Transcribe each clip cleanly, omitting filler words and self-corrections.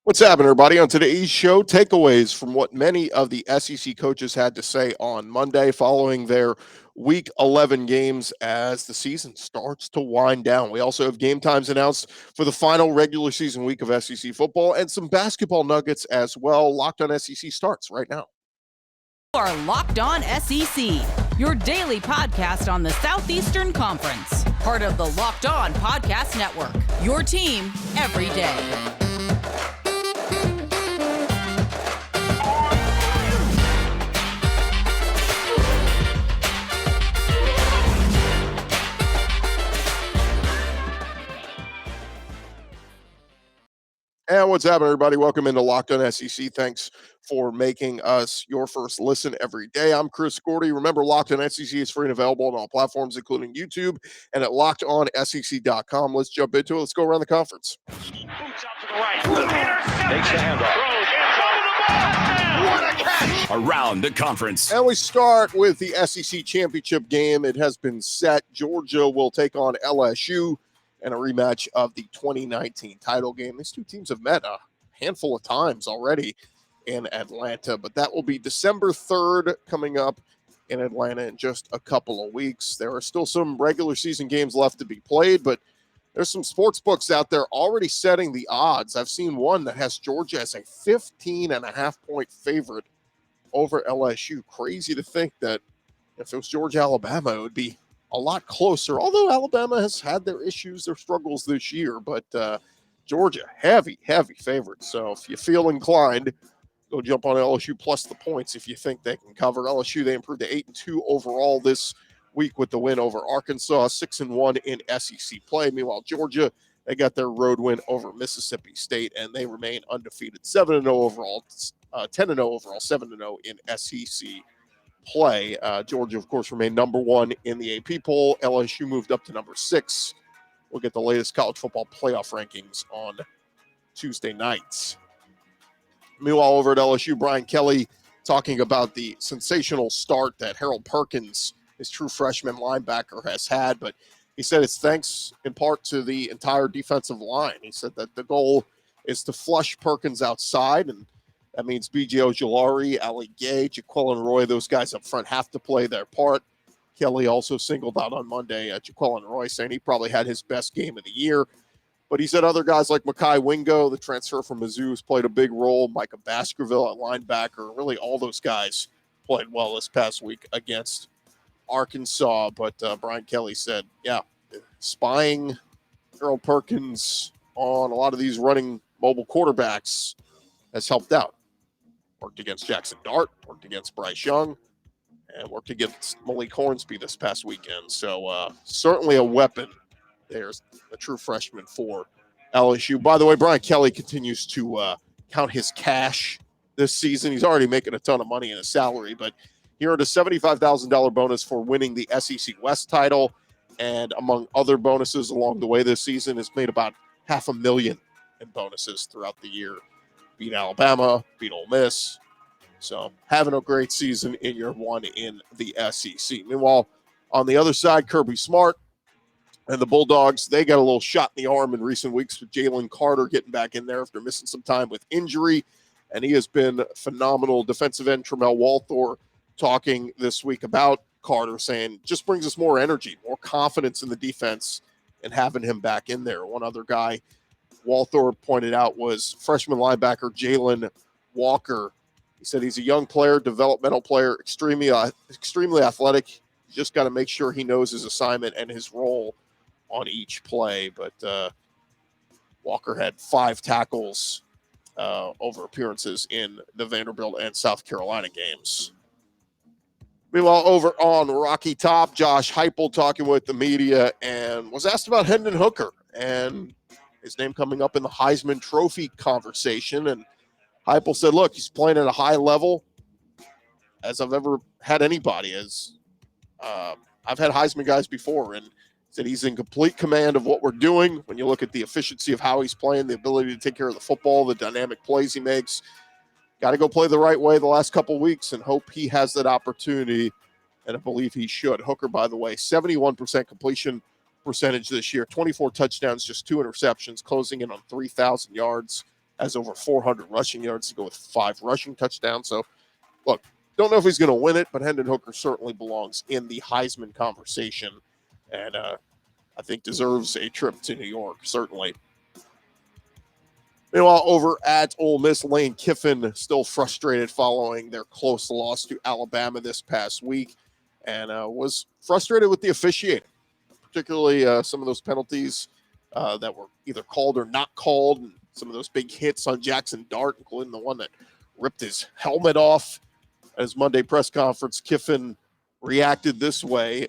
What's happening, everybody? On today's show, takeaways from what many of the SEC coaches had to say on Monday following their Week 11 games as the season starts to wind down. We also have game times announced for the final regular season week of SEC football and some basketball nuggets as well. Locked on SEC starts right now. You are Locked On SEC, your daily podcast on the Southeastern Conference. Part of the Locked On Podcast Network, your team every day. And what's happening, everybody? Welcome into Locked On SEC. Thanks for making us your first listen every day. I'm Chris Gordy. Remember, Locked On SEC is free and available on all platforms, including YouTube and at lockedonsec.com. Let's jump into it. Let's go around the conference. Boots out to the right. Takes the handoff. What a catch! Around the conference. And we start with the SEC championship game. It has been set. Georgia will take on LSU and a rematch of the 2019 title game. These two teams have met a handful of times already in Atlanta, but that will be December 3rd coming up in Atlanta in just a couple of weeks. There are still some regular season games left to be played, but there's some sports books out there already setting the odds. I've seen one that has Georgia as a 15.5-point favorite over LSU. Crazy to think that if it was Georgia, Alabama, it would be a lot closer, although Alabama has had their issues, their struggles this year, but Georgia, heavy favorite. So if you feel inclined, go jump on LSU plus the points if you think they can cover. LSU, they improved to 8-2 overall this week with the win over Arkansas, 6-1 in SEC play. Meanwhile, Georgia, they got their road win over Mississippi State, and they remain undefeated, 7-0 overall, 10-0 overall, 7-0 in SEC play. Georgia, of course, remained number one in the AP poll. LSU moved up to number 6. We'll get the latest college football playoff rankings on Tuesday nights. Meanwhile, over at LSU, Brian Kelly talking about the sensational start that Harold Perkins, his true freshman linebacker, has had, but he said it's thanks in part to the entire defensive line. He said that the goal is to flush Perkins outside, and that means B.J. Ojulari, Ali Gay, Jaquelin Roy, those guys up front have to play their part. Kelly also singled out on Monday Jaquelin Roy, saying he probably had his best game of the year. But he said other guys like Mekhi Wingo, the transfer from Mizzou, has played a big role. Micah Baskerville at linebacker. Really all those guys played well this past week against Arkansas. But Brian Kelly said, yeah, spying Harold Perkins on a lot of these running mobile quarterbacks has helped out. Worked against Jackson Dart, worked against Bryce Young, and worked against Malik Hornsby this past weekend. So certainly a weapon. There's a true freshman for LSU. By the way, Brian Kelly continues to count his cash this season. He's already making a ton of money in his salary, but he earned a $75,000 bonus for winning the SEC West title. And among other bonuses along the way this season, has made about $500,000 in bonuses throughout the year. Beat Alabama, beat Ole Miss. So having a great season in year one in the SEC. Meanwhile, on the other side, Kirby Smart and the Bulldogs, they got a little shot in the arm in recent weeks with Jalen Carter getting back in there after missing some time with injury. And he has been phenomenal. Defensive end Tramel Walthor talking this week about Carter, saying just brings us more energy, more confidence in the defense and having him back in there. One other guy Walthor pointed out was freshman linebacker Jalen Walker. He said he's a young player, developmental player, extremely athletic. You just got to make sure he knows his assignment and his role on each play. But Walker had 5 tackles over appearances in the Vanderbilt and South Carolina games. Meanwhile, over on Rocky Top, Josh Heupel talking with the media and was asked about Hendon Hooker and his name coming up in the Heisman Trophy conversation. And Heupel said, look, he's playing at a high level as I've ever had anybody. I've had Heisman guys before, and said he's in complete command of what we're doing. When you look at the efficiency of how he's playing, the ability to take care of the football, the dynamic plays he makes, got to go play the right way the last couple of weeks and hope he has that opportunity, and I believe he should. Hooker, by the way, 71% completion percentage this year, 24 touchdowns, just 2 interceptions, closing in on 3,000 yards has over 400 rushing yards to go with 5 rushing touchdowns. So, look, don't know if he's going to win it, but Hendon Hooker certainly belongs in the Heisman conversation, and I think deserves a trip to New York, certainly. Meanwhile, over at Ole Miss, Lane Kiffin still frustrated following their close loss to Alabama this past week, and was frustrated with the officiating, particularly some of those penalties that were either called or not called, and some of those big hits on Jackson Dart, including the one that ripped his helmet off. At his Monday press conference, Kiffin reacted this way.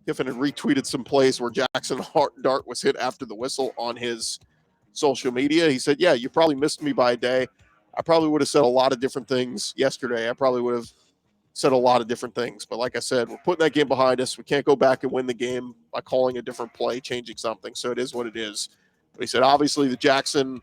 Kiffin had retweeted some plays where Jackson Dart was hit after the whistle on his social media. He said, yeah, you probably missed me by a day. I probably would have said a lot of different things yesterday. I probably would have said a lot of different things. But like I said, we're putting that game behind us. We can't go back and win the game by calling a different play, changing something. So it is what it is. But he said, obviously, the Jackson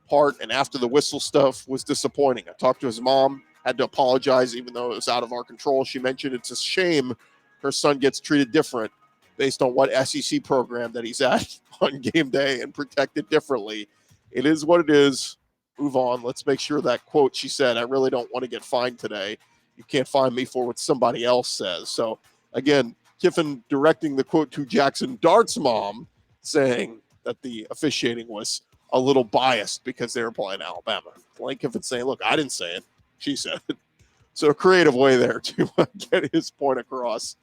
part and after the whistle stuff was disappointing. I talked to his mom, had to apologize, even though it was out of our control. She mentioned it's a shame her son gets treated different based on what SEC program that he's at on game day and protected differently. It is what it is. Move on. Let's make sure that quote she said, I really don't want to get fined today. You can't fine me for what somebody else says. So, again, Kiffin directing the quote to Jackson Dart's mom, saying that the officiating was a little biased because they were playing Alabama. Lane Kiffin saying, look, I didn't say it. She said it. So a creative way there to get his point across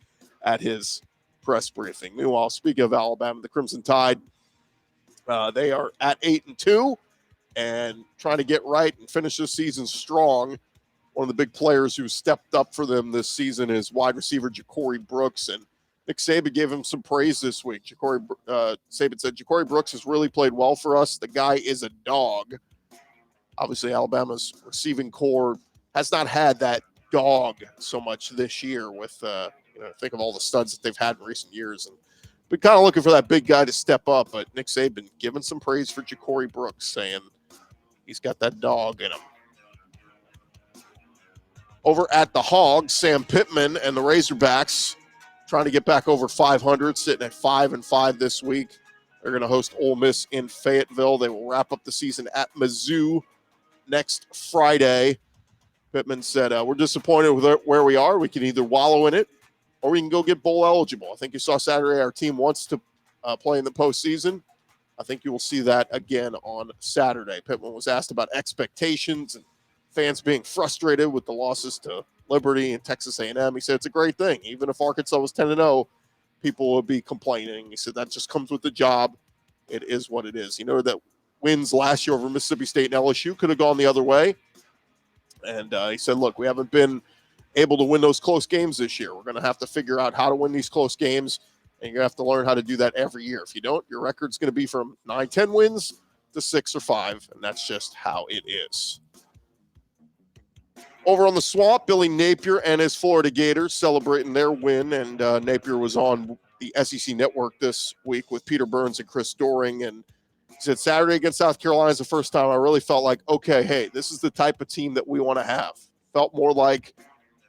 at his press briefing. Meanwhile, speaking of Alabama, the Crimson Tide, they are at 8-2 and trying to get right and finish this season strong. One of the big players who stepped up for them this season is wide receiver Ja'Cory Brooks, and Nick Saban gave him some praise this week. Saban said, Ja'Cory Brooks has really played well for us. The guy is a dog. Obviously, Alabama's receiving core has not had that dog so much this year with, think of all the studs that they've had in recent years. And been kind of looking for that big guy to step up, but Nick Saban giving some praise for Ja'Cory Brooks, saying he's got that dog in him. Over at the Hogs, Sam Pittman and the Razorbacks trying to get back over 500, sitting at 5-5 this week. They're going to host Ole Miss in Fayetteville. They will wrap up the season at Mizzou next Friday. Pittman said, we're disappointed with where we are. We can either wallow in it or we can go get bowl eligible. I think you saw Saturday our team wants to play in the postseason. I think you will see that again on Saturday. Pittman was asked about expectations and fans being frustrated with the losses to Liberty and Texas A&M. He said it's a great thing. Even if Arkansas was 10-0, people would be complaining. He said that just comes with the job. It is what it is. You know that wins last year over Mississippi State and LSU could have gone the other way. And he said, look, we haven't been able to win those close games this year. We're going to have to figure out how to win these close games, and you're going to have to learn how to do that every year. If you don't, your record's going to be from 9-10 wins to 6 or 5, and that's just how it is. Over on the Swamp, Billy Napier and his Florida Gators celebrating their win, and Napier was on the SEC Network this week with Peter Burns and Chris Doring, and he said Saturday against South Carolina is the first time I really felt like, okay, hey, this is the type of team that we want to have. Felt more like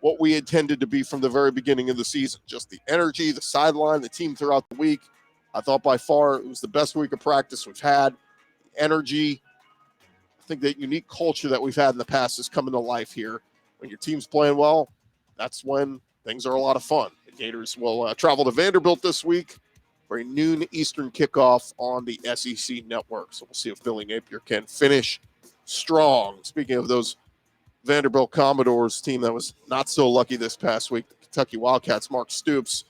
what we intended to be from the very beginning of the season. Just the energy, the sideline, the team throughout the week. I thought by far it was the best week of practice we've had. Energy. I think that unique culture that we've had in the past is coming to life here. When your team's playing well, that's when things are a lot of fun. The Gators will travel to Vanderbilt this week for a noon Eastern kickoff on the SEC Network. So we'll see if Billy Napier can finish strong. Speaking of those Vanderbilt Commodores team that was not so lucky this past week, the Kentucky Wildcats, Mark Stoops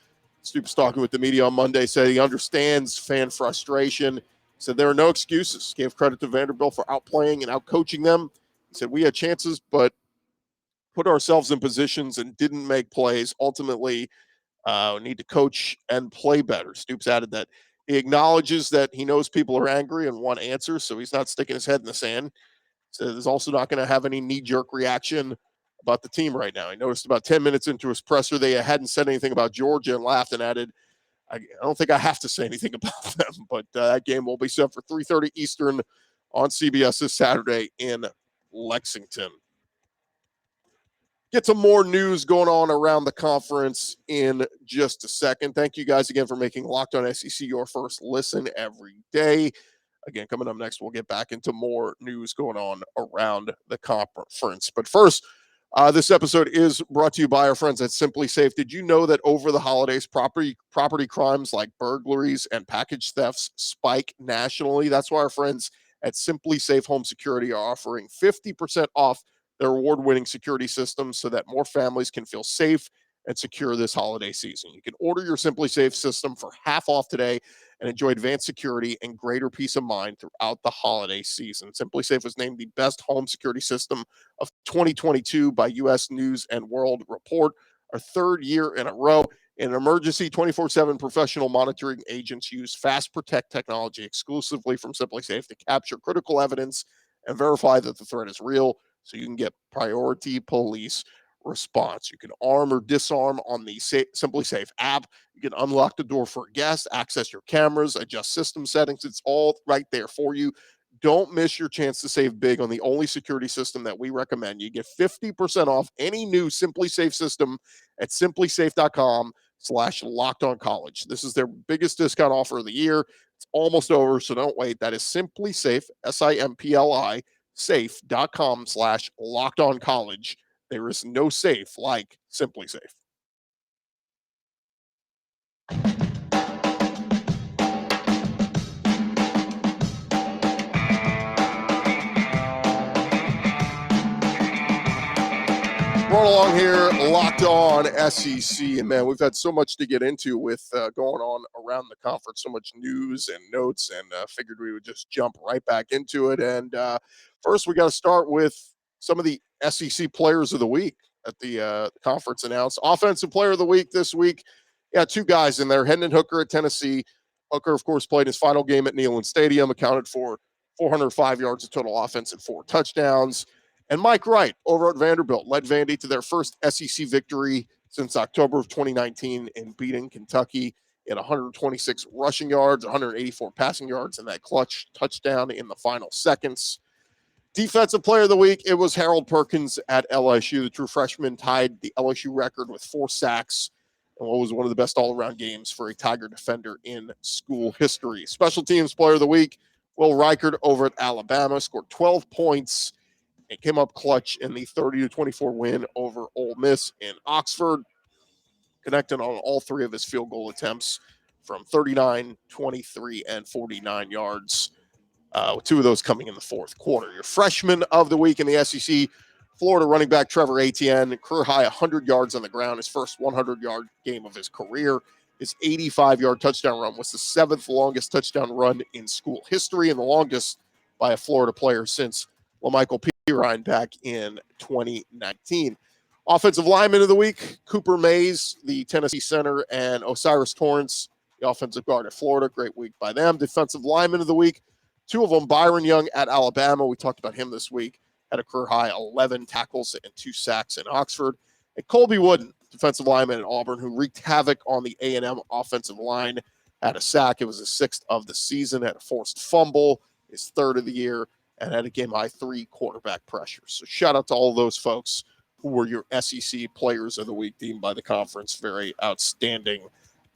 talking with the media on Monday, said he understands fan frustration. He said there are no excuses. Gave credit to Vanderbilt for outplaying and outcoaching them. He said we had chances, but put ourselves in positions and didn't make plays. Ultimately, we need to coach and play better. Stoops added that he acknowledges that he knows people are angry and want answers, so he's not sticking his head in the sand. So he's also not going to have any knee-jerk reaction about the team right now. He noticed about 10 minutes into his presser, they hadn't said anything about Georgia and laughed and added, I don't think I have to say anything about them, but that game will be set for 3:30 Eastern on CBS this Saturday in Lexington. Get some more news going on around the conference in just a second. Thank you guys again for making Locked On SEC your first listen every day. Again, coming up next, we'll get back into more news going on around the conference. But first, this episode is brought to you by our friends at SimpliSafe. Did you know that over the holidays, property crimes like burglaries and package thefts spike nationally? That's why our friends at SimpliSafe Home Security are offering 50% off their award-winning security systems so that more families can feel safe and secure this holiday season. You can order your SimpliSafe system for half off today and enjoy advanced security and greater peace of mind throughout the holiday season. SimpliSafe was named the best home security system of 2022 by U.S. News and World Report, our third year in a row. In an emergency, 24/7 professional monitoring agents use Fast Protect technology exclusively from SimpliSafe to capture critical evidence and verify that the threat is real, so you can get priority police response. You can arm or disarm on the SimpliSafe app. You can unlock the door for a guest, access your cameras, adjust system settings. It's all right there for you. Don't miss your chance to save big on the only security system that we recommend. You get 50% off any new SimpliSafe system at simplisafe.com/lockedoncollege. This is their biggest discount offer of the year. It's almost over, so don't wait. That is SimpliSafe, SIMPLI, safe.com/lockedoncollege. There is no safe like SimpliSafe. Roll along here, Locked On SEC, and man, we've had so much to get into with going on around the conference, so much news and notes, and figured we would just jump right back into it. And first, we got to start with some of the SEC players of the week at the conference announced. Offensive player of the week this week, two guys in there. Hendon Hooker at Tennessee. Hooker, of course, played his final game at Neyland Stadium, accounted for 405 yards of total offense and 4 touchdowns. And Mike Wright over at Vanderbilt led Vandy to their first SEC victory since October of 2019 in beating Kentucky in 126 rushing yards, 184 passing yards, and that clutch touchdown in the final seconds. Defensive player of the week, it was Harold Perkins at LSU. The true freshman tied the LSU record with 4 sacks and what was one of the best all-around games for a Tiger defender in school history. Special teams player of the week, Will Reichard over at Alabama, scored 12 points. It came up clutch in the 30-24 win over Ole Miss in Oxford, connecting on all 3 of his field goal attempts from 39, 23, and 49 yards, with 2 of those coming in the fourth quarter. Your freshman of the week in the SEC, Florida running back Trevor Etienne, career high 100 yards on the ground, his first 100-yard game of his career. His 85-yard touchdown run was the 7th longest touchdown run in school history and the longest by a Florida player since LaMichael Pirine back in 2019. Offensive lineman of the week, Cooper Mays, the Tennessee center, and Osiris Torrance, the offensive guard at Florida. Great week by them. Defensive lineman of the week, 2 of them, Byron Young at Alabama. We talked about him this week. Had a career high 11 tackles and 2 sacks in Oxford. And Colby Wooden, defensive lineman at Auburn, who wreaked havoc on the A&M offensive line, had a sack. It was his 6th of the season, had a forced fumble, his 3rd of the year, and had a game-high 3 quarterback pressures. So shout out to all those folks who were your SEC players of the week deemed by the conference. Very outstanding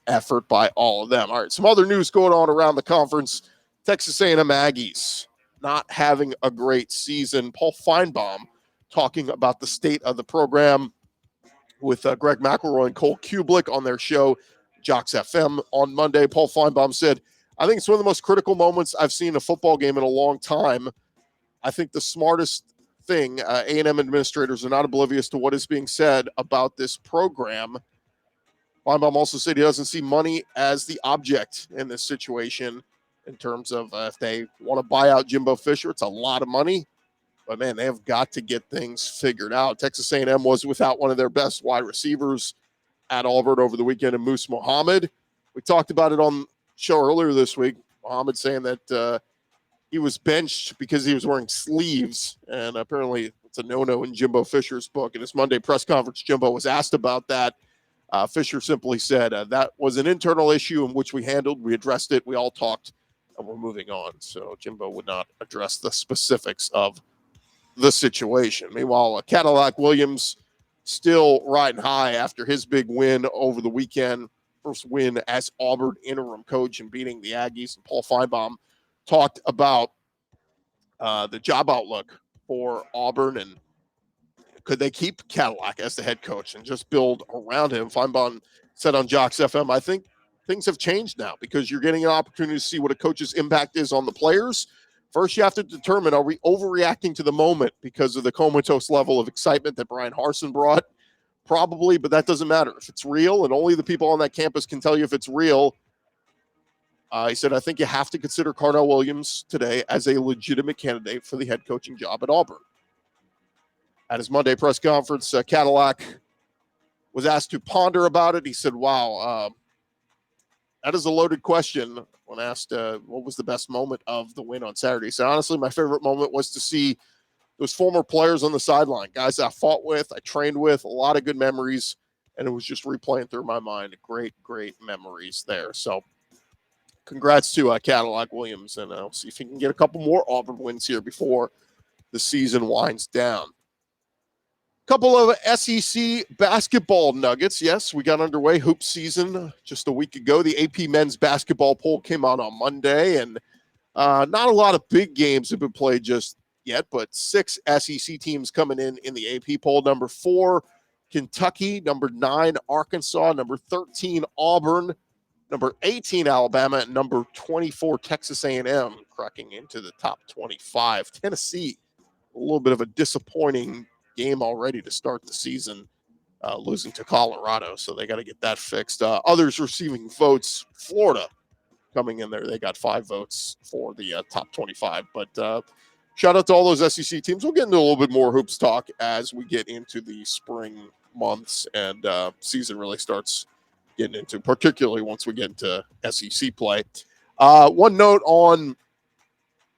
effort by all of them. All right, some other news going on around the conference. Texas A&M Aggies not having a great season. Paul Feinbaum talking about the state of the program with Greg McElroy and Cole Kublik on their show, Jocks FM, on Monday. Paul Feinbaum said, I think it's one of the most critical moments I've seen in a football game in a long time. I think the smartest thing, A&M administrators are not oblivious to what is being said about this program. Feinbaum also said he doesn't see money as the object in this situation in terms of if they want to buy out Jimbo Fisher, it's a lot of money. But, man, they have got to get things figured out. Texas A&M was without one of their best wide receivers at Auburn over the weekend in Moose Muhammad. We talked about it on the show earlier this week. Muhammad saying that he was benched because he was wearing sleeves, and apparently it's a no-no in Jimbo Fisher's book. In his Monday press conference, Jimbo was asked about that. Fisher simply said, that was an internal issue in which we handled. We addressed it. We all talked, and we're moving on. So Jimbo would not address the specifics of the situation. Meanwhile, Cadillac Williams still riding high after his big win over the weekend. First win as Auburn interim coach and beating the Aggies. And Paul Feinbaum talked about the job outlook for Auburn and could they keep Cadillac as the head coach and just build around him. Feinbaum said on Jocks FM, I think things have changed now because you're getting an opportunity to see what a coach's impact is on the players. First, you have to determine, are we overreacting to the moment because of the comatose level of excitement that Brian Harsin brought? Probably, but that doesn't matter. If it's real, and only the people on that campus can tell you if it's real, he said, I think you have to consider Carnell Williams today as a legitimate candidate for the head coaching job at Auburn. At his Monday press conference, Cadillac was asked to ponder about it. He said, wow, that is a loaded question. When asked what was the best moment of the win on Saturday, he said, honestly, my favorite moment was to see those former players on the sideline, guys I fought with, I trained with, a lot of good memories, and it was just replaying through my mind. Great, great memories there. So congrats to Cadillac Williams, and I'll see if he can get a couple more Auburn wins here before the season winds down. Couple of SEC basketball nuggets. Yes, we got underway hoop season just a week ago. The AP men's basketball poll came out on Monday, and not a lot of big games have been played just yet, but 6 SEC teams coming in the AP poll. Number 4, Kentucky. Number 9, Arkansas. Number 13, Auburn. Number 18, Alabama. And number 24, Texas A&M, cracking into the top 25. Tennessee, a little bit of a disappointing game already to start the season, losing to Colorado, so they got to get that fixed. Others receiving votes, Florida coming in there. They got 5 votes for the top 25. But shout out to all those SEC teams. We'll get into a little bit more hoops talk as we get into the spring months and season really starts getting into, particularly once we get into SEC play. One note on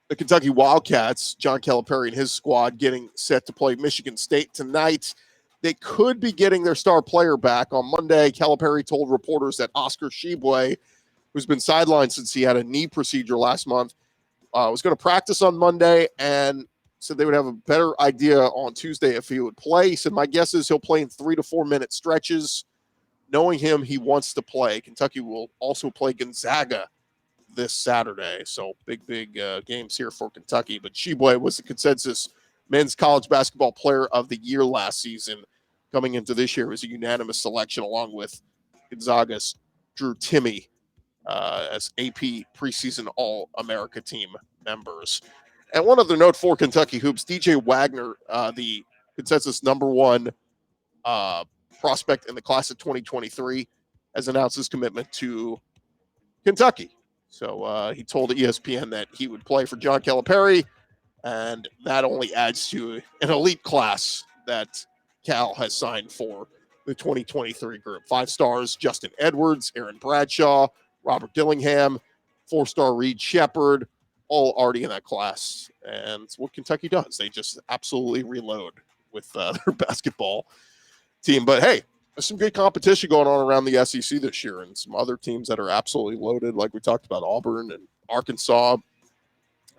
the Kentucky Wildcats, John Calipari and his squad getting set to play Michigan State tonight. They could be getting their star player back. On Monday, Calipari told reporters that Oscar Tshiebwe, who's been sidelined since he had a knee procedure last month, was going to practice on Monday and said they would have a better idea on Tuesday if he would play. He said, my guess is he'll play in 3 to 4 minute stretches. Knowing him, he wants to play. Kentucky will also play Gonzaga this Saturday. So big games here for Kentucky. But Tshiebwe was the consensus men's college basketball player of the year last season. Coming into this year was a unanimous selection along with Gonzaga's Drew Timme as AP preseason All-America team members. And one other note for Kentucky hoops, DJ Wagner, the consensus number 1 prospect in the class of 2023, has announced his commitment to Kentucky. So he told ESPN that he would play for John Calipari, and that only adds to an elite class that Cal has signed for the 2023 group. 5 stars, Justin Edwards, Aaron Bradshaw, Robert Dillingham, 4-star Reed Shepard, all already in that class. And it's what Kentucky does. They just absolutely reload with their basketball team. But hey, there's some good competition going on around the SEC this year and some other teams that are absolutely loaded, like we talked about Auburn and Arkansas.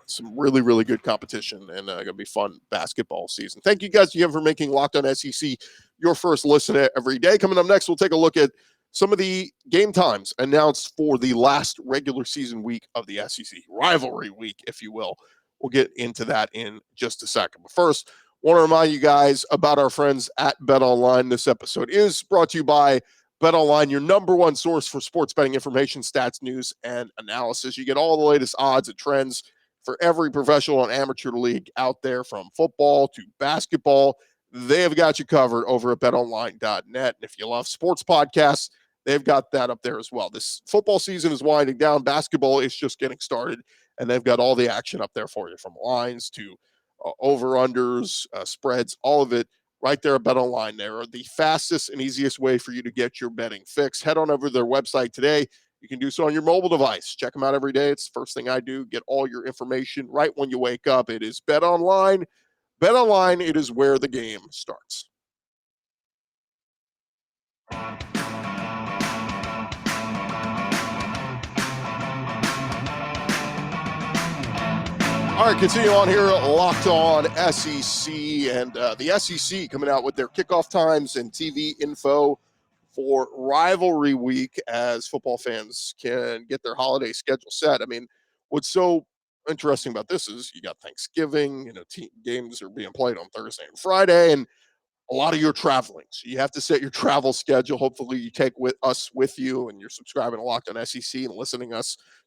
Some really, really good competition and going to be fun basketball season. Thank you guys again for making Locked On SEC your first listen every day. Coming up next, we'll take a look at some of the game times announced for the last regular season week of the SEC, rivalry week, if you will. We'll get into that in just a second. But first, want to remind you guys about our friends at BetOnline. This episode is brought to you by BetOnline, your number 1 source for sports betting information, stats, news, and analysis. You get all the latest odds and trends for every professional and amateur league out there, from football to basketball. They have got you covered over at betonline.net. And if you love sports podcasts, they've got that up there as well. This football season is winding down. Basketball is just getting started, and they've got all the action up there for you, from lines to over-unders, spreads, all of it right there at BetOnline. They're the fastest and easiest way for you to get your betting fix. Head on over to their website today. You can do so on your mobile device. Check them out every day. It's the first thing I do. Get all your information right when you wake up. It is BetOnline. BetOnline, it is where the game starts. All right, continue on here, Locked On SEC, and the SEC coming out with their kickoff times and TV info for rivalry week as football fans can get their holiday schedule set. I mean, what's so interesting about this is you got Thanksgiving, team games are being played on Thursday and Friday, and a lot of you are traveling. So you have to set your travel schedule. Hopefully you take us with you and you're subscribing to Locked On SEC and listening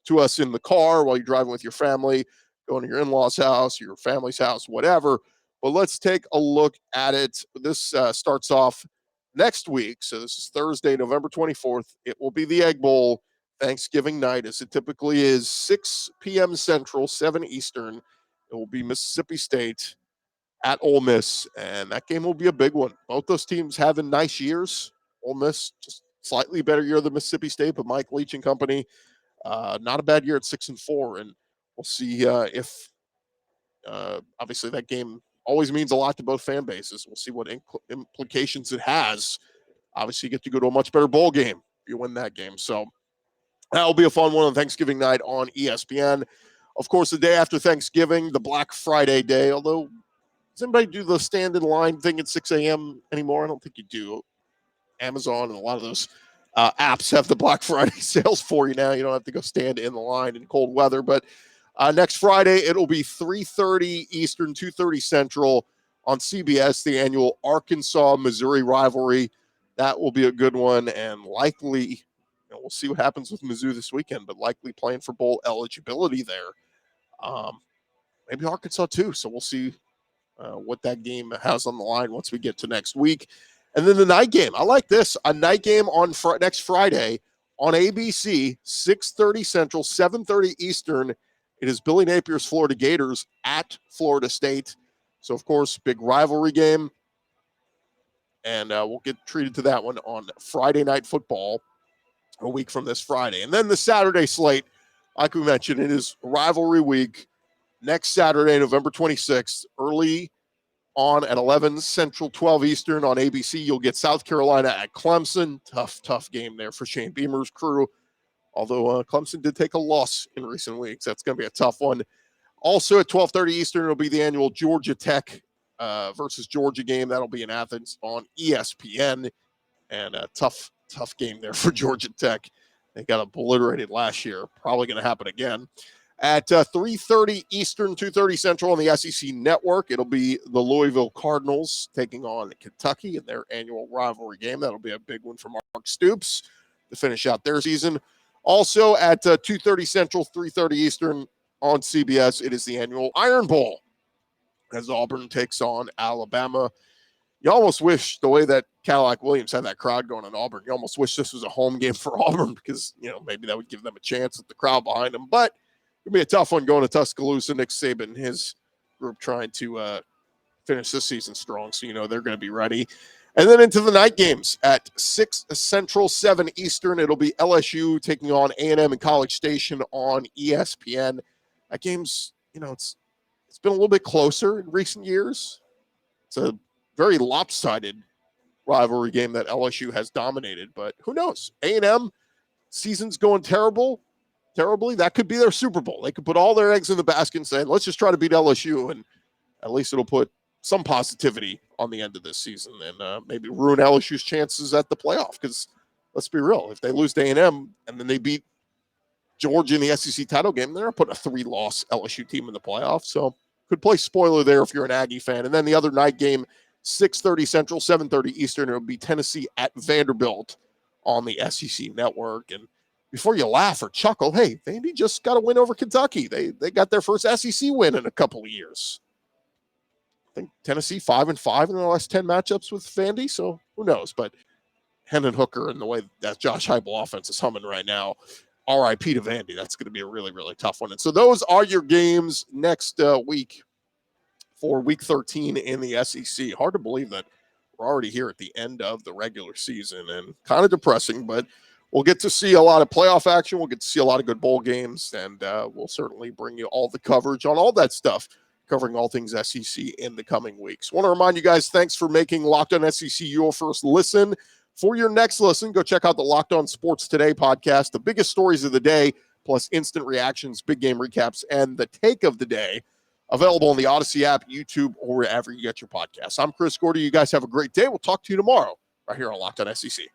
to us in the car while you're driving with your family, going to your in-laws' house, your family's house, whatever. But let's take a look at it. This starts off next week. So this is Thursday, November 24th. It will be the Egg Bowl Thanksgiving night, as it typically is, 6 p.m. Central, 7 Eastern. It will be Mississippi State at Ole Miss, and that game will be a big one. Both those teams having nice years. Ole Miss just slightly better year than Mississippi State, but Mike Leach and company, not a bad year at 6-4, and we'll see if obviously that game always means a lot to both fan bases. We'll see what implications it has. Obviously, you get to go to a much better bowl game if you win that game. So that'll be a fun one on Thanksgiving night on ESPN. Of course, the day after Thanksgiving, the Black Friday day, although does anybody do the stand in line thing at 6 a.m. anymore? I don't think you do. Amazon and a lot of those apps have the Black Friday sales for you now. You don't have to go stand in the line in cold weather. But next Friday, it'll be 3:30 Eastern, 2:30 Central on CBS, the annual Arkansas-Missouri rivalry. That will be a good one, and likely, we'll see what happens with Mizzou this weekend, but likely playing for bowl eligibility there. Maybe Arkansas too, so we'll see what that game has on the line once we get to next week. And then the night game. I like this. A night game on next Friday on ABC, 6:30 Central, 7:30 Eastern. It is Billy Napier's Florida Gators at Florida State. So, of course, big rivalry game. And we'll get treated to that one on Friday Night Football a week from this Friday. And then the Saturday slate, like we mentioned, it is rivalry week. Next Saturday, November 26th, early on at 11 Central, 12 Eastern on ABC. You'll get South Carolina at Clemson. Tough game there for Shane Beamer's crew. Although Clemson did take a loss in recent weeks. That's going to be a tough one. Also at 12:30 Eastern, it'll be the annual Georgia Tech versus Georgia game. That'll be in Athens on ESPN. And a tough game there for Georgia Tech. They got obliterated last year. Probably going to happen again. At 3:30 Eastern, 2:30 Central on the SEC Network, it'll be the Louisville Cardinals taking on Kentucky in their annual rivalry game. That'll be a big one for Mark Stoops to finish out their season. Also at 2:30 Central, 3:30 Eastern on CBS, it is the annual Iron Bowl as Auburn takes on Alabama. You almost wish, the way that Cadillac Williams had that crowd going in Auburn, you almost wish this was a home game for Auburn because, maybe that would give them a chance with the crowd behind them. But it'll be a tough one going to Tuscaloosa. Nick Saban and his group trying to finish this season strong, so they're going to be ready. And then into the night games at 6 Central, 7 Eastern. It'll be LSU taking on A&M and College Station on ESPN. That game's, it's been a little bit closer in recent years. It's a very lopsided rivalry game that LSU has dominated, but who knows? A&M season's going terribly. That could be their Super Bowl. They could put all their eggs in the basket and say, let's just try to beat LSU, and at least it'll put some positivity on the end of this season and maybe ruin LSU's chances at the playoff. Because let's be real, if they lose to A&M and then they beat Georgia in the SEC title game, they're putting a 3-loss LSU team in the playoff. So could play spoiler there if you're an Aggie fan. And then the other night game, 6:30 Central, 7:30 Eastern. It'll be Tennessee at Vanderbilt on the SEC Network. And before you laugh or chuckle, hey, Vandy just got a win over Kentucky. They got their first SEC win in a couple of years. I think Tennessee 5-5 in their last 10 matchups with Vandy, so who knows? But Hendon Hooker and the way that Josh Heupel offense is humming right now, RIP to Vandy. That's going to be a really, really tough one. And so those are your games next week for Week 13 in the SEC. Hard to believe that we're already here at the end of the regular season, and kind of depressing, but we'll get to see a lot of playoff action. We'll get to see a lot of good bowl games, and we'll certainly bring you all the coverage on all that stuff, covering all things SEC in the coming weeks. I want to remind you guys, thanks for making Locked On SEC your first listen. For your next listen, go check out the Locked On Sports Today podcast, the biggest stories of the day, plus instant reactions, big game recaps, and the take of the day, available on the Odyssey app, YouTube, or wherever you get your podcasts. I'm Chris Gordy. You guys have a great day. We'll talk to you tomorrow right here on Locked On SEC.